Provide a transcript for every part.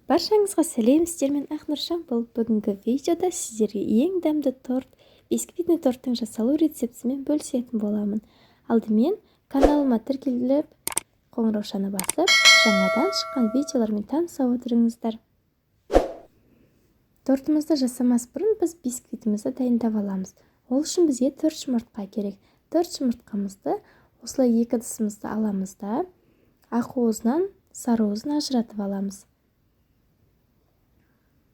Баршаңызға сәлем, мен Ақнұржан. Бұл бүгінгі видеода сіздерге ең дәмді торт, бисквитный торттың жасалу рецептімен бөлісетін боламын. Алдымен каналыма тіркеліп, қоңыраушаны басып, жаңадан шыққан видеолармен таныса отырыңыздар. Тортымызды жасамас бұрын біз бисквитімізді дайындап аламыз. Ол үшін бізге 4 жұмыртқа керек. 4 жұмыртқамызды осылай 2 ыдысымызды аламыз да, ақуызынан сарыуызын ажыратып аламыз.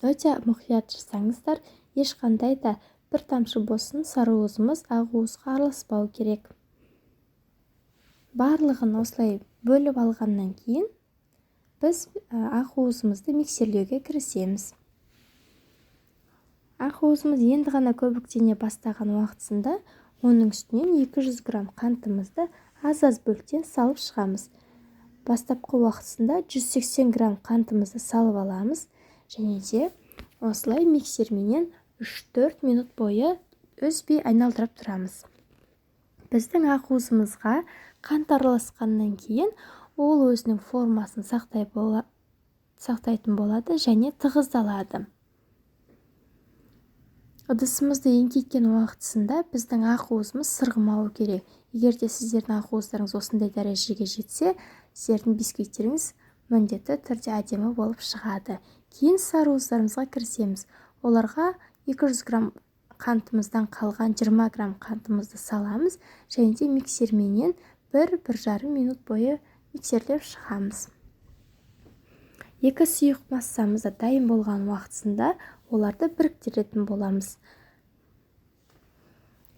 Өте мұқият жасаңыздар, ешқандай да бір тамшы болсын сарыуызымыз ақуызға араласпау керек. Барлығын осылай бөліп алғаннан кейін біз ақуызымызды миксерлеуге кірісеміз. Ақуызымыз енді ғана көбіктене бастаған уақытысында оның үстінен 200 грамм қантымызды аз-аз бөліктен салып шығамыз. Бастапқы уақытысында 180 грамм қантымызды салып аламыз және де осылай миксерменен 3-4 минут бойы үзбей айналдырып тұрамыз. Біздің ақуызымызға қант араласқаннан кейін ол өзінің формасын сақтайтын болады және тығыздалады. Ыдысымызды еңкейткен уақытысында біздің ақуызымыз сырғымауы керек. Егер де сіздердің ақуыздарыңыз осындай дәрежеге жетсе, сіздердің бисквиттеріңіз міндетті түрде әдемі болып шығады. Кейін сарыуыздарымызға кірісеміз. Оларға 200 грамм қантымыздан қалған 20 грамм қантымызды саламыз және де миксерменен 1-1,5 минут бойы миксерлеп шығамыз. 2 сұйық массамызда дайын болған уақытысында оларды біріктіретін боламыз.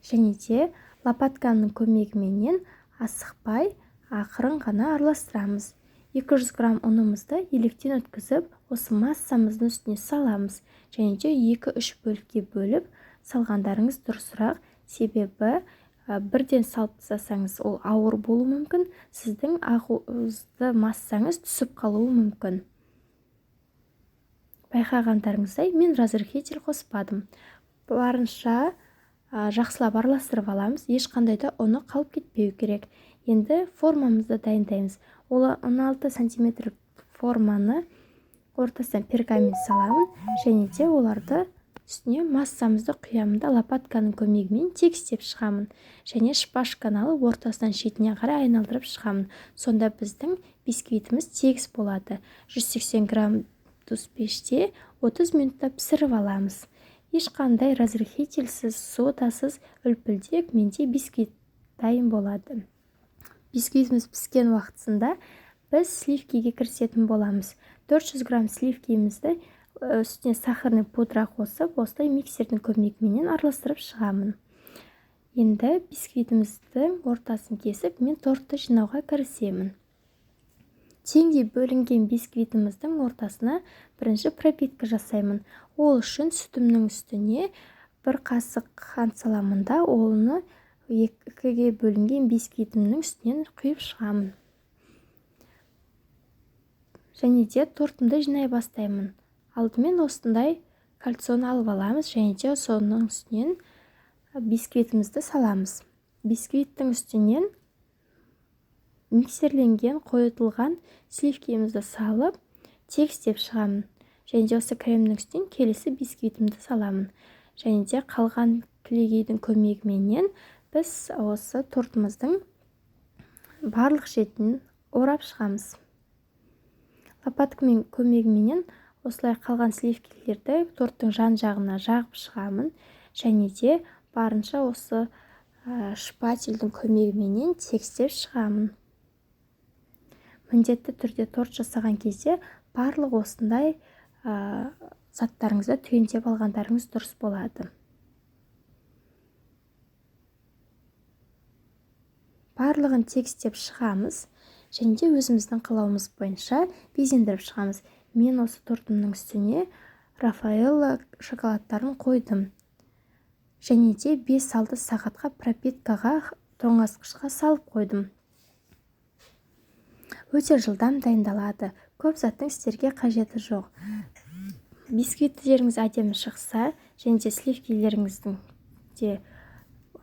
Және де лопатканың көмегіменен асықпай ақырын ғана араластырамыз. 200 грамм ұнымызды електен өткізіп, осы массамыздың үстіне саламыз. Және де 2-3 бөлікке бөліп салғандарыңыз дұрысырақ, себебі бірден салып тастасаңыз ол ауыр болуы мүмкін, сіздің ақуызды массаңыз түсіп қалуы мүмкін. Байқағандарыңыздай, мен разрыхитель қоспадым. Барынша жақсылап араластырып аламыз, ешқандай да ұны қалып кетпеу керек. Енді формамызды дайындаймыз. Ол 16 см форманы ортасынан пергамент саламын және де оларды үстіне массамызды құямын да лопатканың көмегімен тегістеп шығамын. Және шпажканы алып ортасынан шетіне қарай айналдырып шығамын. Сонда біздің бисквитіміз тегіс болады. 180 градус пеште 30 минутта пісіріп аламыз. Ешқандай разрыхительсіз, содасыз, үлпілдек менде бисквит дайын болады. Бисквитіміз піскен уақытысында біз сливкиге кірісетін боламыз. 400 грамм сливкимізді үстіне сахарный пудра қосып, осылай миксердің көмегімен араластырып шығамын. Енді бисквитіміздің ортасын кесіп, мен тортты жинауға кірісемін. Теңдей бөлінген бисквитіміздің ортасына бірінші пропитка жасаймын. Ол үшін сүтімнің үстіне 1 қасық қант саламын да, оны 2-ге бөлінген бисквитімнің үстінен құйып шығамын. Және де тортымды жинай бастаймын. Алдымен осындай кольцоны алып аламыз және де соның үстінен бисквитімізді саламыз. Бисквиттің үстінен миксерленген қойытылған сливкимізді салып, тегістеп шығамын. Және де осы кремнің үстінен келесі бисквитімді саламын. Және де қалған кілегейдің көмегіменен біз осы тортымыздың барлық шетін орап шығамыз. Лопатканың көмегіменен осылай қалған сливкилерді торттың жан-жағына жағып шығамын. Және де барынша осы шпательдің көмегіменен тегістеп шығамын. Міндетті түрде торт жасаған кезде барлық осындай заттарыңызды түйіндеп алғандарыңыз дұрыс болады. Барлығын тегістеп шығамыз және де өзіміздің қалауымыз бойынша безендіріп шығамыз. Мен осы тортымның үстіне Рафаэлло шоколадтарын қойдым. Және де 5-6 сағатқа пропиткаға, тоңазытқышқа салып қойдым. Өте жылдам дайындалады. Көп заттың сіздерге қажеті жоқ. Бисквиттеріңіз әдемі шықса және де сливкилеріңіздің де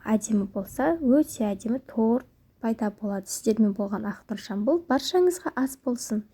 әдемі болса, өте әдемі торт пайда болады. Сіздермен болған Ақнұржан бұл. Баршаңызға ас болсын.